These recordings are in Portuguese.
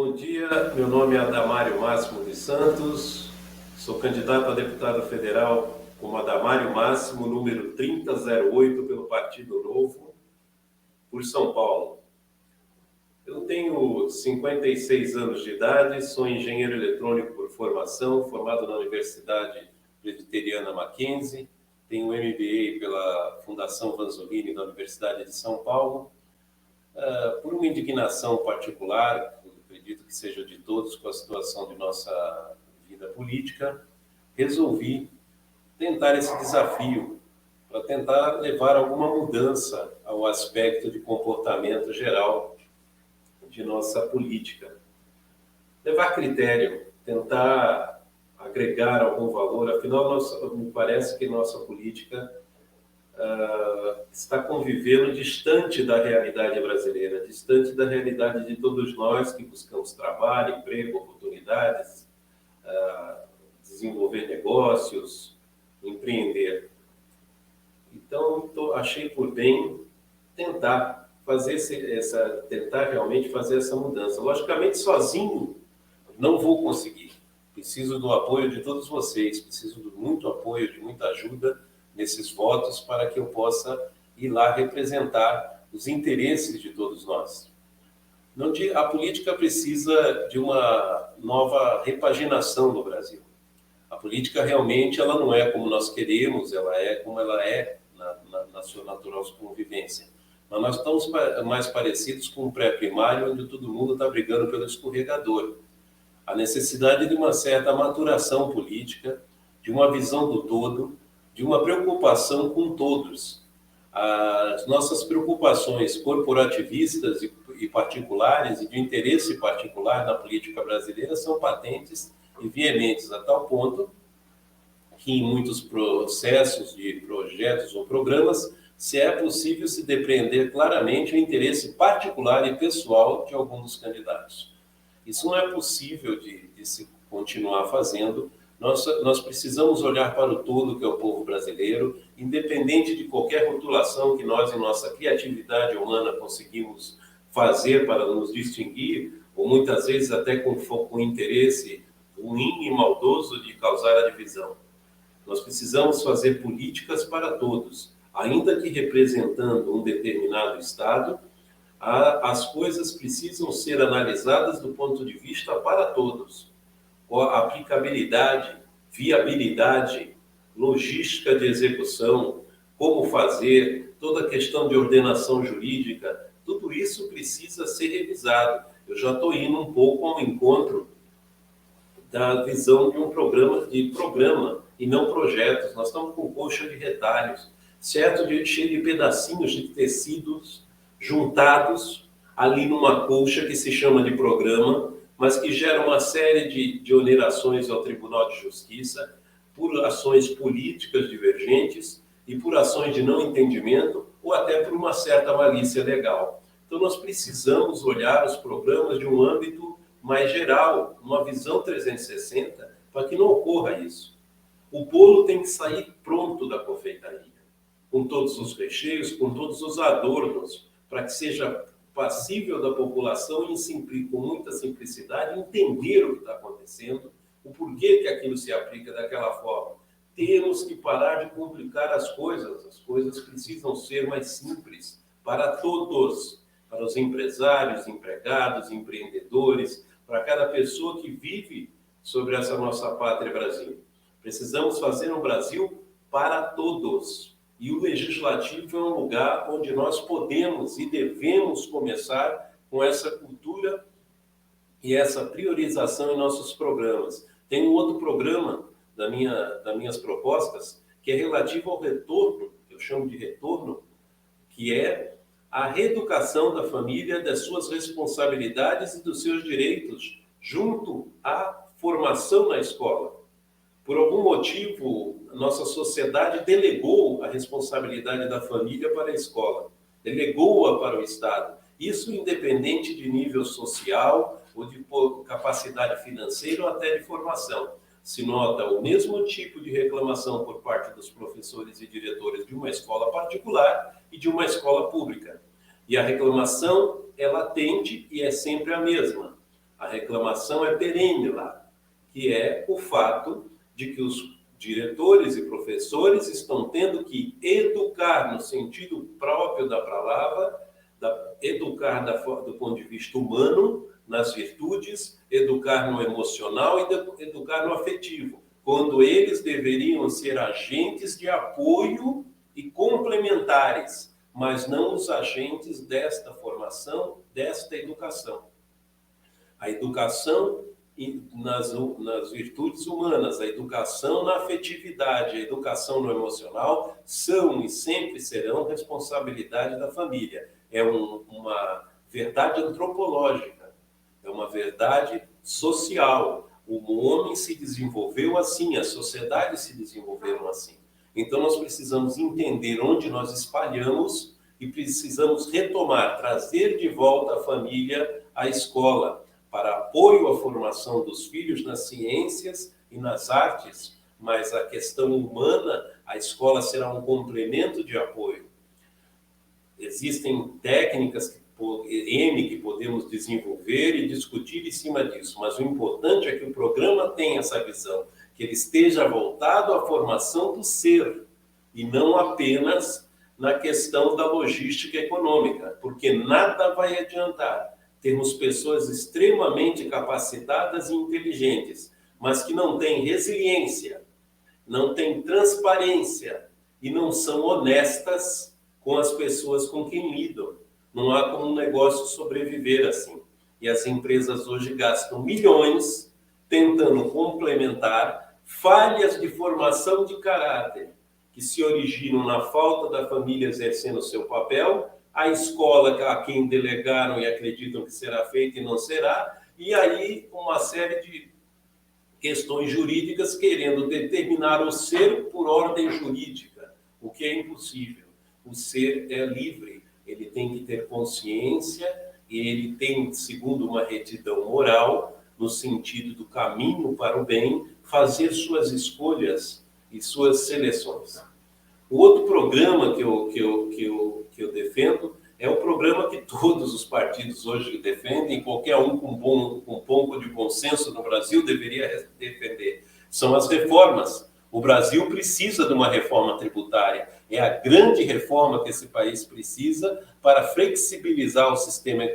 Bom dia, meu nome é Adamário Máximo de Santos, sou candidato a deputado federal como Adamário Máximo, número 3008, pelo Partido Novo, por São Paulo. Eu tenho 56 anos de idade, sou engenheiro eletrônico por formação, formado na Universidade Presbiteriana Mackenzie, tenho um MBA pela Fundação Vanzolini da Universidade de São Paulo. Por uma indignação particular, acredito que seja de todos, com a situação de nossa vida política, resolvi tentar esse desafio para tentar levar alguma mudança ao aspecto de comportamento geral de nossa política. Levar critério, tentar agregar algum valor, afinal, me parece que nossa política está convivendo distante da realidade brasileira, distante da realidade de todos nós que buscamos trabalho, emprego, oportunidades, desenvolver negócios, empreender. Então, achei por bem tentar tentar realmente fazer essa mudança. Logicamente, sozinho não vou conseguir. Preciso do apoio de todos vocês, preciso de muito apoio, de muita ajuda nesses votos para que eu possa ir lá representar os interesses de todos nós. A política precisa de uma nova repaginação no Brasil. A política realmente ela não é como nós queremos, ela é como ela é na sua natural convivência. Mas nós estamos mais parecidos com um pré-primário, onde todo mundo está brigando pelo escorregador. A necessidade de uma certa maturação política, de uma visão do todo, de uma preocupação com todos. As nossas preocupações corporativistas e particulares e de interesse particular na política brasileira são patentes e veementes, a tal ponto que em muitos processos de projetos ou programas se é possível se depreender claramente o interesse particular e pessoal de algum dos candidatos. Isso não é possível de se continuar fazendo. Nós precisamos olhar para o todo que é o povo brasileiro, independente de qualquer rotulação que nós, em nossa criatividade humana, conseguimos fazer para nos distinguir, ou muitas vezes até com interesse ruim e maldoso de causar a divisão. Nós precisamos fazer políticas para todos, ainda que representando um determinado Estado, as coisas precisam ser analisadas do ponto de vista para todos. A aplicabilidade, viabilidade, logística de execução, como fazer, toda a questão de ordenação jurídica, tudo isso precisa ser revisado. Eu já estou indo um pouco ao encontro da visão de um programa e não projetos. Nós estamos com coxa de retalhos, certo? Cheio de pedacinhos de tecidos juntados ali numa colcha que se chama de programa, mas que gera uma série de onerações ao Tribunal de Justiça por ações políticas divergentes e por ações de não entendimento ou até por uma certa malícia legal. Então, nós precisamos olhar os programas de um âmbito mais geral, uma visão 360, para que não ocorra isso. O bolo tem que sair pronto da confeitaria, com todos os recheios, com todos os adornos, para que seja passível da população com muita simplicidade entender o que está acontecendo, o porquê que aquilo se aplica daquela forma. Temos que parar de complicar as coisas precisam ser mais simples para todos, para os empresários, empregados, empreendedores, para cada pessoa que vive sobre essa nossa pátria Brasil. Precisamos fazer um Brasil para todos. E o Legislativo é um lugar onde nós podemos e devemos começar com essa cultura e essa priorização em nossos programas. Tem um outro programa das minhas propostas que é relativo ao retorno, que eu chamo de retorno, que é a reeducação da família, das suas responsabilidades e dos seus direitos junto à formação na escola. Por algum motivo, a nossa sociedade delegou a responsabilidade da família para a escola, delegou-a para o Estado. Isso independente de nível social ou de capacidade financeira ou até de formação. Se nota o mesmo tipo de reclamação por parte dos professores e diretores de uma escola particular e de uma escola pública. E a reclamação é latente e é sempre a mesma. A reclamação é perene lá, que é o fato de que os diretores e professores estão tendo que educar no sentido próprio da palavra, educar do ponto de vista humano, nas virtudes, educar no emocional e educar no afetivo, quando eles deveriam ser agentes de apoio e complementares, mas não os agentes desta formação, desta educação. A educação nas virtudes humanas, a educação na afetividade, a educação no emocional são e sempre serão responsabilidade da família. É uma verdade antropológica, é uma verdade social. O homem se desenvolveu assim, as sociedades se desenvolveram assim. Então nós precisamos entender onde nós espalhamos e precisamos retomar, trazer de volta a família à escola, para apoio à formação dos filhos nas ciências e nas artes, mas a questão humana, a escola será um complemento de apoio. Existem técnicas que podemos desenvolver e discutir em cima disso, mas o importante é que o programa tenha essa visão, que ele esteja voltado à formação do ser, e não apenas na questão da logística econômica, porque nada vai adiantar termos pessoas extremamente capacitadas e inteligentes, mas que não têm resiliência, não têm transparência e não são honestas com as pessoas com quem lidam. Não há como um negócio sobreviver assim. E as empresas hoje gastam milhões tentando complementar falhas de formação de caráter que se originam na falta da família exercendo o seu papel, a escola a quem delegaram e acreditam que será feita e não será, e aí uma série de questões jurídicas querendo determinar o ser por ordem jurídica, o que é impossível. O ser é livre, ele tem que ter consciência e ele tem, segundo uma retidão moral, no sentido do caminho para o bem, fazer suas escolhas e suas seleções. O outro programa que eu defendo é o programa que todos os partidos hoje defendem, qualquer um com um pouco de bom senso no Brasil deveria defender. São as reformas. O Brasil precisa de uma reforma tributária. É a grande reforma que esse país precisa para flexibilizar o sistema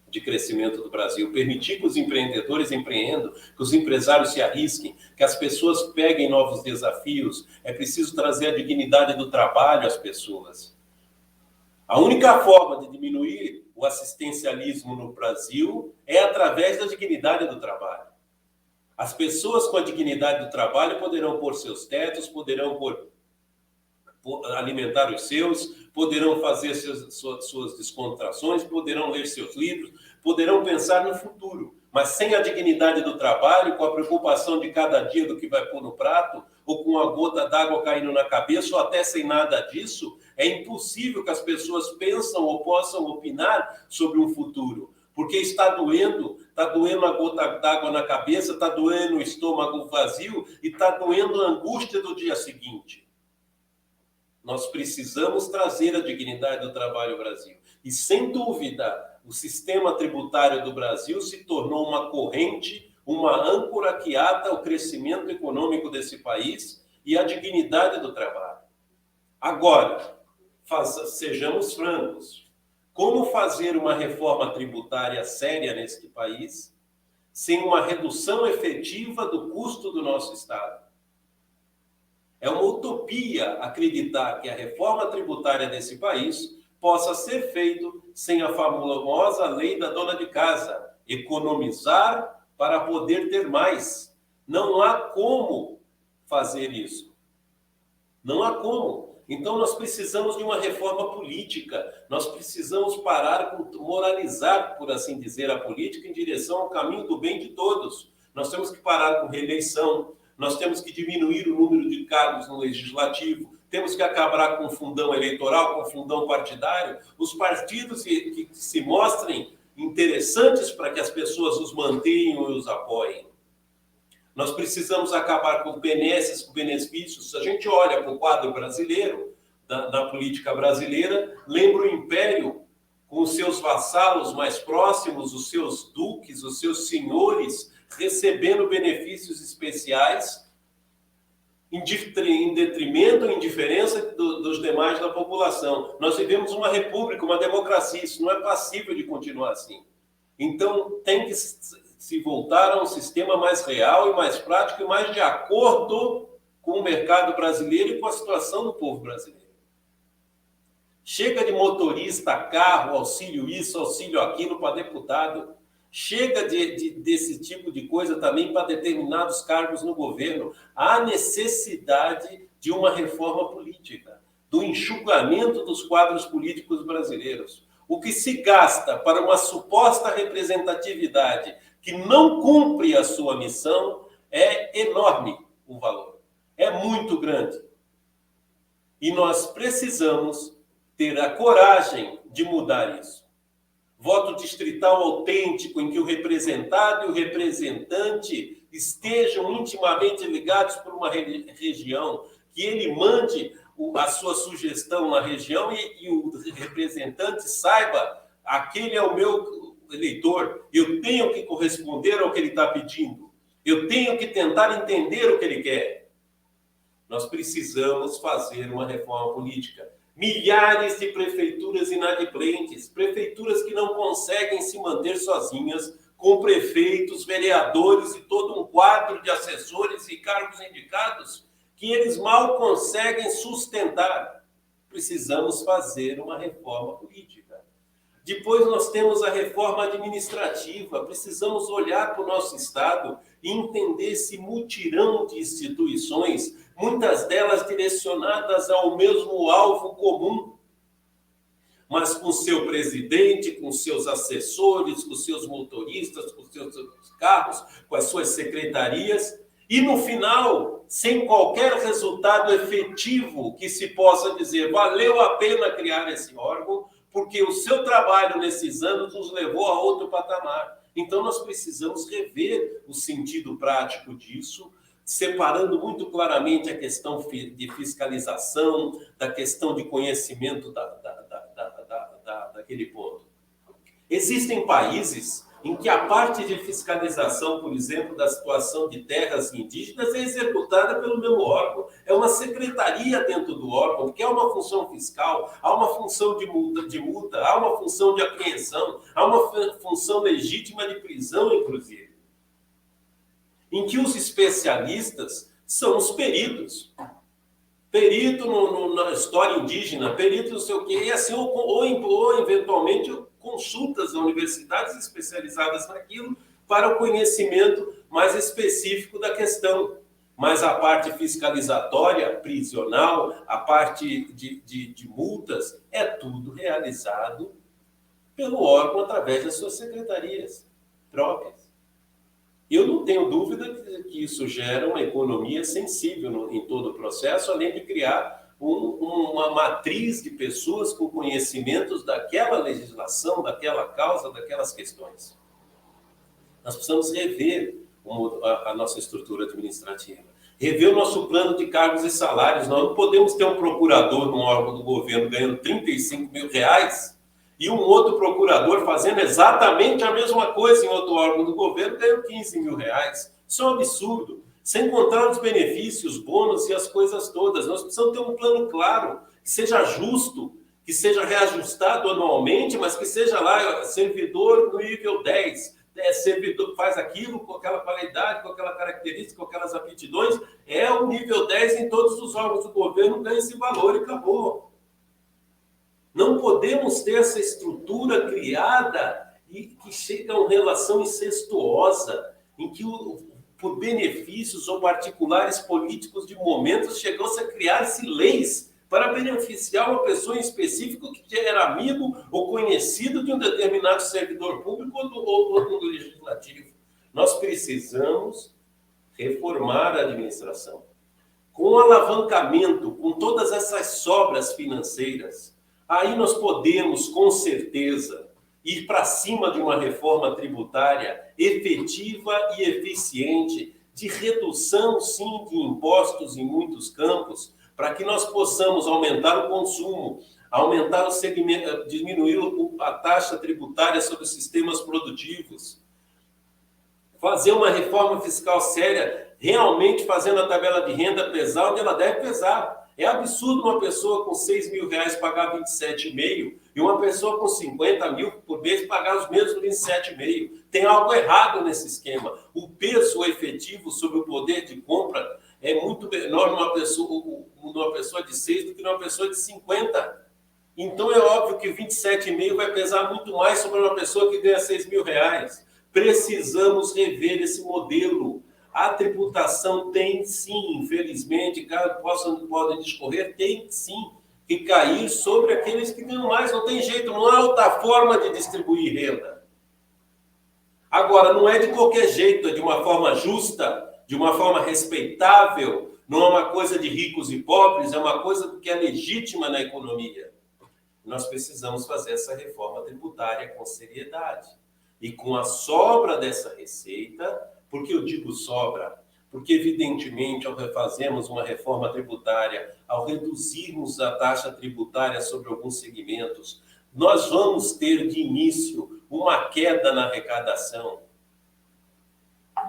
de crescimento do Brasil, permitir que os empreendedores empreendam, que os empresários se arrisquem, que as pessoas peguem novos desafios. É preciso trazer a dignidade do trabalho às pessoas. A única forma de diminuir o assistencialismo no Brasil é através da dignidade do trabalho. As pessoas com a dignidade do trabalho poderão pôr seus tetos, poderão alimentar os seus, poderão fazer suas descontrações, poderão ler seus livros, poderão pensar no futuro. Mas sem a dignidade do trabalho, com a preocupação de cada dia do que vai pôr no prato, ou com a gota d'água caindo na cabeça, ou até sem nada disso, é impossível que as pessoas pensam ou possam opinar sobre um futuro. Porque está doendo a gota d'água na cabeça, está doendo o estômago vazio e está doendo a angústia do dia seguinte. Nós precisamos trazer a dignidade do trabalho ao Brasil. E, sem dúvida, o sistema tributário do Brasil se tornou uma corrente, uma âncora que ata o crescimento econômico desse país e a dignidade do trabalho. Agora, sejamos francos. Como fazer uma reforma tributária séria neste país sem uma redução efetiva do custo do nosso Estado? É uma utopia acreditar que a reforma tributária desse país possa ser feita sem a famosa lei da dona de casa, economizar para poder ter mais. Não há como fazer isso. Não há como. Então nós precisamos de uma reforma política, nós precisamos parar com moralizar, por assim dizer, a política em direção ao caminho do bem de todos. Nós temos que parar com reeleição, nós temos que diminuir o número de cargos no legislativo, temos que acabar com o fundão eleitoral, com o fundão partidário, os partidos que se mostrem interessantes para que as pessoas os mantenham e os apoiem. Nós precisamos acabar com benesses, com benefícios. Se a gente olha para o quadro brasileiro, da política brasileira, lembra o Império com os seus vassalos mais próximos, os seus duques, os seus senhores, recebendo benefícios especiais, em detrimento, em diferença dos demais da população. Nós vivemos uma república, uma democracia, isso não é passível de continuar assim. Então, tem que se voltar a um sistema mais real e mais prático e mais de acordo com o mercado brasileiro e com a situação do povo brasileiro. Chega de motorista, carro, auxílio isso, auxílio aquilo para deputado. Chega desse tipo de coisa também para determinados cargos no governo. Há necessidade de uma reforma política, do enxugamento dos quadros políticos brasileiros. O que se gasta para uma suposta representatividade que não cumpre a sua missão é enorme o valor. É muito grande. E nós precisamos ter a coragem de mudar isso. Voto distrital autêntico, em que o representado e o representante estejam intimamente ligados por uma região, que ele mande a sua sugestão na região e o representante saiba, aquele é o meu eleitor, eu tenho que corresponder ao que ele está pedindo, eu tenho que tentar entender o que ele quer. Nós precisamos fazer uma reforma política. Milhares de prefeituras inadimplentes, prefeituras que não conseguem se manter sozinhas, com prefeitos, vereadores e todo um quadro de assessores e cargos indicados, que eles mal conseguem sustentar. Precisamos fazer uma reforma política. Depois nós temos a reforma administrativa. Precisamos olhar para o nosso Estado e entender esse mutirão de instituições, muitas delas direcionadas ao mesmo alvo comum, mas com seu presidente, com seus assessores, com seus motoristas, com seus carros, com as suas secretarias, e no final, sem qualquer resultado efetivo que se possa dizer valeu a pena criar esse órgão, porque o seu trabalho nesses anos nos levou a outro patamar. Então, nós precisamos rever o sentido prático disso, separando muito claramente a questão de fiscalização, da questão de conhecimento daquele ponto. Existem países em que a parte de fiscalização, por exemplo, da situação de terras indígenas é executada pelo mesmo órgão. É uma secretaria dentro do órgão, porque há uma função fiscal, há uma função de multa, há uma função de apreensão, há uma função legítima de prisão, inclusive. Em que os especialistas são os peritos. Perito na história indígena, perito não sei o quê, e assim, ou eventualmente consultas a universidades especializadas naquilo para o conhecimento mais específico da questão. Mas a parte fiscalizatória, prisional, a parte de multas, é tudo realizado pelo órgão através das suas secretarias próprias. Eu não tenho dúvida que isso gera uma economia sensível em todo o processo, além de criar uma matriz de pessoas com conhecimentos daquela legislação, daquela causa, daquelas questões. Nós precisamos rever a nossa estrutura administrativa, rever o nosso plano de cargos e salários. Nós não podemos ter um procurador num órgão do governo ganhando R$35 mil e um outro procurador fazendo exatamente a mesma coisa em outro órgão do governo ganhando R$15 mil. Isso é um absurdo. Sem contar os benefícios, bônus e as coisas todas. Nós precisamos ter um plano claro, que seja justo, que seja reajustado anualmente, mas que seja lá servidor no nível 10. Servidor faz aquilo com aquela qualidade, com aquela característica, com aquelas aptidões. É o nível 10 em todos os órgãos do governo, ganha esse valor e acabou. Não podemos ter essa estrutura criada e que chega a uma relação incestuosa, em que, por benefícios ou particulares políticos de momentos, chegou-se a criar-se leis para beneficiar uma pessoa em específico que era amigo ou conhecido de um determinado servidor público ou do legislativo. Nós precisamos reformar a administração. Com o alavancamento, com todas essas sobras financeiras, aí nós podemos, com certeza, ir para cima de uma reforma tributária efetiva e eficiente, de redução, sim, de impostos em muitos campos, para que nós possamos aumentar o consumo, aumentar o segmento, diminuir a taxa tributária sobre os sistemas produtivos, fazer uma reforma fiscal séria, realmente fazendo a tabela de renda pesar onde ela deve pesar. É absurdo uma pessoa com 6 mil reais pagar 27,5 e uma pessoa com 50 mil por mês pagar os mesmos 27,5. Tem algo errado nesse esquema. O peso efetivo sobre o poder de compra é muito menor numa pessoa de 6 do que numa pessoa de 50. Então é óbvio que 27,5 vai pesar muito mais sobre uma pessoa que ganha 6 mil reais. Precisamos rever esse modelo. A tributação tem sim, infelizmente, caso podem discorrer, tem sim que cair sobre aqueles que ganham mais. Não tem jeito, não há outra forma de distribuir renda. Agora, não é de qualquer jeito, é de uma forma justa, de uma forma respeitável, não é uma coisa de ricos e pobres, é uma coisa que é legítima na economia. Nós precisamos fazer essa reforma tributária com seriedade. E com a sobra dessa receita, porque eu digo sobra, porque evidentemente ao fazermos uma reforma tributária, ao reduzirmos a taxa tributária sobre alguns segmentos, nós vamos ter de início uma queda na arrecadação.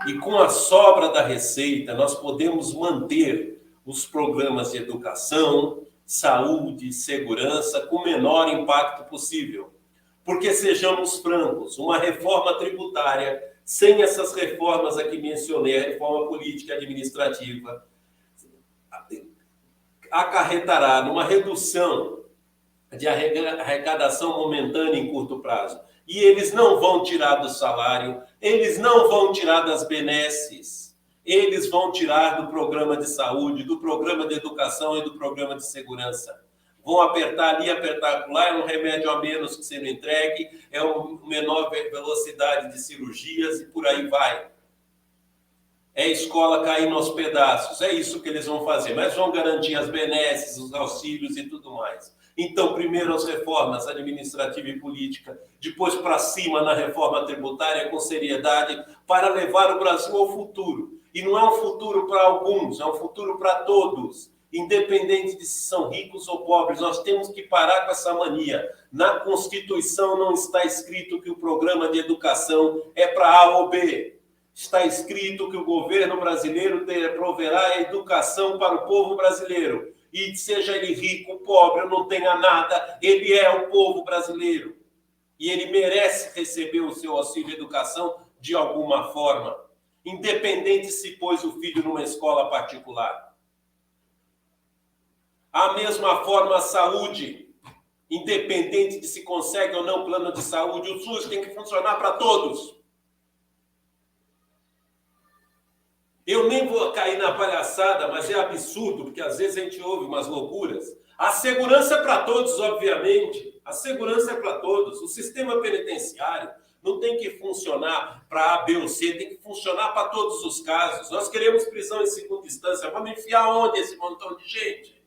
E com a sobra da receita, nós podemos manter os programas de educação, saúde, segurança com o menor impacto possível. Porque, sejamos francos, uma reforma tributária, sem essas reformas aqui mencionei, a reforma política e administrativa, acarretará numa redução de arrecadação momentânea em curto prazo. E eles não vão tirar do salário, eles não vão tirar das benesses, eles vão tirar do programa de saúde, do programa de educação e do programa de segurança. Vão apertar ali, apertar lá, é um remédio a menos que sendo entregue, é uma menor velocidade de cirurgias e por aí vai. É a escola caindo aos pedaços, é isso que eles vão fazer, mas vão garantir as benesses, os auxílios e tudo mais. Então, primeiro as reformas administrativa e política, depois para cima na reforma tributária com seriedade, para levar o Brasil ao futuro. E não é um futuro para alguns, é um futuro para todos. Independente de se são ricos ou pobres, nós temos que parar com essa mania. Na Constituição não está escrito que o programa de educação é para A ou B. Está escrito que o governo brasileiro proverá a educação para o povo brasileiro. E seja ele rico ou pobre, não tenha nada, ele é o povo brasileiro. E ele merece receber o seu auxílio educação de alguma forma. Independente se pôs o filho numa escola particular. A mesma forma a saúde, independente de se consegue ou não plano de saúde, o SUS tem que funcionar para todos. Eu nem vou cair na palhaçada, mas é absurdo, porque às vezes a gente ouve umas loucuras. A segurança é para todos, obviamente. A segurança é para todos. O sistema penitenciário não tem que funcionar para A, B ou C, tem que funcionar para todos os casos. Nós queremos prisão em segunda instância. Vamos enfiar onde esse montão de gente?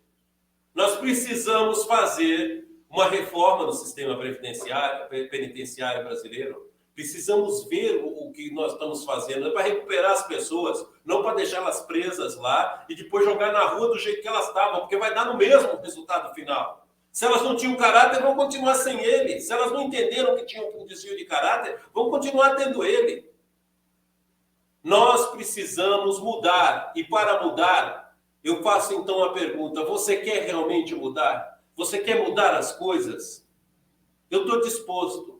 Nós precisamos fazer uma reforma no sistema penitenciário brasileiro. Precisamos ver o que nós estamos fazendo para recuperar as pessoas, não para deixá-las presas lá e depois jogar na rua do jeito que elas estavam, porque vai dar no mesmo resultado final. Se elas não tinham caráter, vão continuar sem ele. Se elas não entenderam que tinham um desvio de caráter, vão continuar tendo ele. Nós precisamos mudar. E para mudar, eu faço então a pergunta: você quer realmente mudar? Você quer mudar as coisas? Eu estou disposto.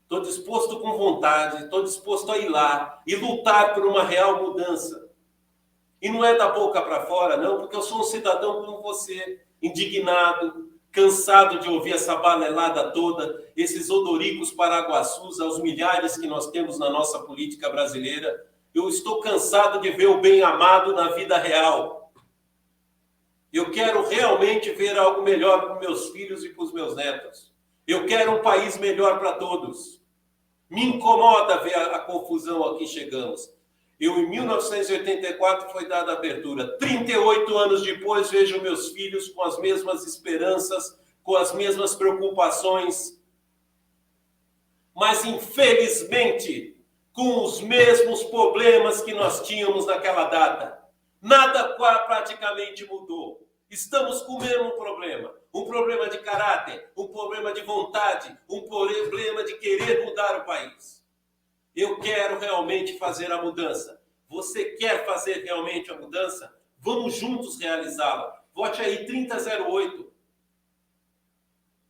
Estou disposto com vontade, estou disposto a ir lá e lutar por uma real mudança. E não é da boca para fora, não, porque eu sou um cidadão como você, indignado, cansado de ouvir essa balelada toda, esses odoricos paraguaçus, aos milhares que nós temos na nossa política brasileira. Eu estou cansado de ver o bem amado na vida real. Eu quero realmente ver algo melhor para os meus filhos e para os meus netos. Eu quero um país melhor para todos. Me incomoda ver a confusão a que chegamos. Eu, em 1984, foi dada a abertura. 38 anos depois, vejo meus filhos com as mesmas esperanças, com as mesmas preocupações, mas, infelizmente, com os mesmos problemas que nós tínhamos naquela data. Nada praticamente mudou. Estamos com o mesmo problema. Um problema de caráter, um problema de vontade, um problema de querer mudar o país. Eu quero realmente fazer a mudança. Você quer fazer realmente a mudança? Vamos juntos realizá-la. Vote aí 3008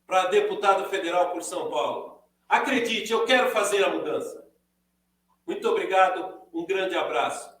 para deputado federal por São Paulo. Acredite, eu quero fazer a mudança. Muito obrigado, um grande abraço.